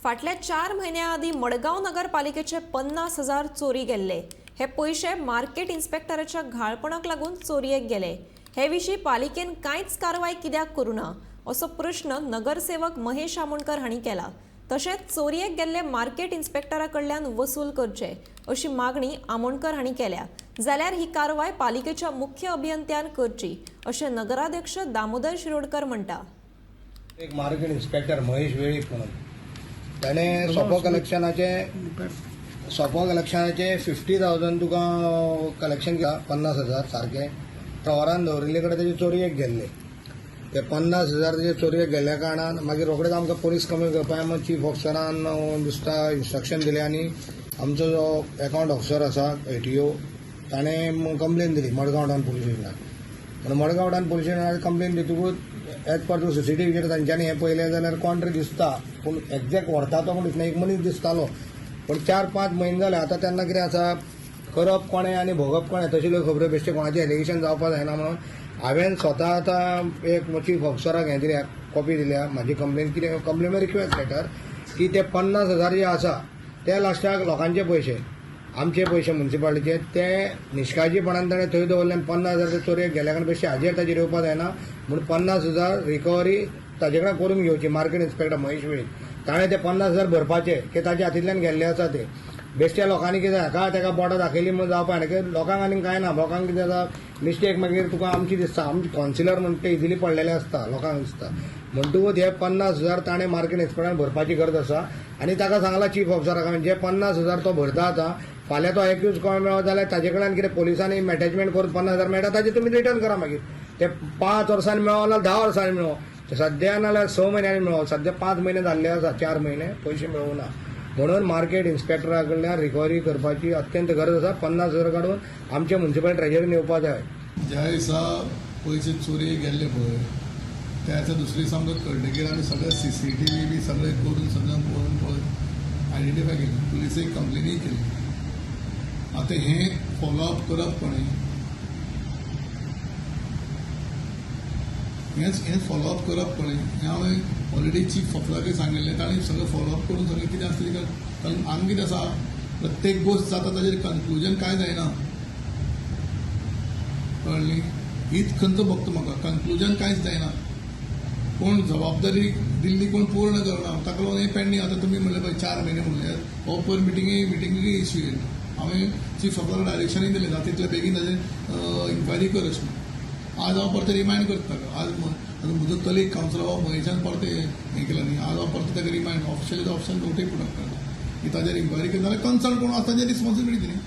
फाटल्या 4 महिन्याआधी मडगाव नगरपालिकेचे 50,000 चोरी गेल्ले। हे पैसे मार्केट इन्स्पेक्टराच्या घाळपणाक लागून चोरयेक गेले। हे विशीं पालिकेन कांयच कारवाय कित्याक करूना असो प्रश्न नगरसेवक महेश आमोणकर हांणी केला। तशेंच चोरयेक गेल्ले मार्केट इन्स्पेक्टराकडल्यान वसूल करचे अशी मागणी आमोणकर हांणी केल्या। जाल्यार ही कारवाय पालिकेच्या मुख्य अभियंत्यान करची अशें नगराध्यक्ष दामोदर शिरोडकर म्हणटा। एक मार्केट इन्स्पेक्टर महेश वेळीक म्हणून ताणें सोपो कलेक्शनाचे 50,000 तुका कलेक्शन केला 50,000 सारखे टॉवरान दवरिल्ले कडेन तेजे चोरयेक गेल्ले। ते 50,000 तेजे चोरयेक गेल्ल्या कारणान मागीर रोखडेच आमकां पोलीस कमी करपाक आमकां चीफ ऑफिसरान दिसता इन्स्ट्रक्शन दिलें आनी आमचो जो अकाउंट ऑफिसर आसा ATO ताणें कंप्लेन दिली मडगांव टावन पुलीस स्टेशनाक। मडगांव टावन पुलीस स्टेशनार कंप्लेन दितकूच एज पर टू CCTVचेर तांच्यांनी हें पळयलें जाल्यार कोण तरी दिसता पूण एक्झॅक्ट व्हरता तो पूण दिसना एक मनीस दिसतालो। पूण 4-5 म्हयने जाले आतां तेन्ना कितें आसा करप कोणें आनी भोगप कोणें तशें खबरो बेश्टें कोणाचें एलिगेशन जावपाक जायना म्हणून हांवें स्वता आतां एक चीफ ऑफिसराक हें दिल्या कॉपी दिल्या म्हाजी कंप्लेन कितें कंप्लेन रिक्वेस्ट लेटर की ते 50,000 जे आसा ते लास्टाक लोकांचे पयशे आमचे पयशे म्युन्सिपालिटीचे ते निश्काळजीपणान ताणें थंय दवरल्यान 50,000 ते चोरयेक गेल्या कारणान बेश्टे हाजेर ताजेर येवपाक जायना म्हणून 50,000 रिकवरी ताजे कडेन करून घेवची। मार्केट इन्स्पेक्टर महेश वेळीक ताणें ते 50,000 भरपाचे की ताजे हातींतल्यान गेल्ले आसा ते बेश्ट्या लोकांनी कितें हाका ताका बोटां दाखयली म्हणून जावपाक ना लोकांक आनीक कांय ना। लोकांक कितें जाता मिस्टेक मागीर तुका आमची दिसता आमचे कावन्सिलर म्हणटा ते इजिली पडलेले आसता लोकांक दिसता म्हणटकूच हे 50,000 ताणें मार्केट इन्स्पेक्टरान भरपाची गरज आसा आनी ताका सांगलां चीफ ऑफिसराक जे 50,000 तो भरता आतां फाल्यां तो एक्यूज कोण मेळ्ळो जाल्यार ताजे कडल्यान कितें पोलिसांनी अटॅचमेंट करून 50,000 मेळटा ताजे तुमी रिटर्न करा मागीर ते 5 वर्सांनी मेळो नाल्यार 10 वर्सांनी मेळो सद्या नाल्यार 6 म्हयन्यांनी मेळो सद्या 5 म्हयने जाल्ले आसा 4 म्हयने पयशे मेळूं ना म्हणून मार्केट इन्स्पेक्टरा कडल्यान रिकवरी करपाची अत्यंत गरज आसा। 50,000 काडून आमचे म्युन्सिपल ट्रेजरीन येवपाक जाय। ज्या दिसा पयशे चोरी गेल्ले पळय त्या दिसा दुसरे दीस आमकां कळटकीर आमी सगळे CCTV बी सगळे करून सगळ्यांक पळोवन पळय आयडेंटिफाय केली पुलिसेक कंप्लेनूय केली। आतां हें फॉलोअप करप कोणें हें फॉलोअप करप कोणें हें हांवें ऑलरेडी चीफ ऑफिसराकय सांगिल्लें ताणें सगळें फॉलोअप करून सगळें कितें आसता तें कारण हांगा कितें आसा प्रत्येक गोश्ट जाता ताजेर कन्क्लुजन कांय जायना कळ्ळें हीच खंत भोगता म्हाका कन्क्लुजन कांयच जायना कोण जबाबदारी दिल्ली कोण पूर्ण करना ताका लागून हें पेंडींग आतां तुमी म्हणलें पळय 4 म्हयने म्हणले हो पयर मिटिंगेक इश्यू केली हांवें चीफ ऑफिसराक डायरेक्शनूय दिलें जाता तितले बेगीन ताजेर इन्क्वायरी कर अशें आज हांव परते रिमायंड करता आज म्हजो कलीग कावन्सिलर महेशान परते हें केलें न्ही आज हांव परते ताका रिमायंड ऑफिशियली नोटीस पुडक करता की ताजेर इन्क्वायरी केली जाल्यार कन्सर्न कोण आसा ताजेर रिस्पॉन्सिबिलिटी न्ही।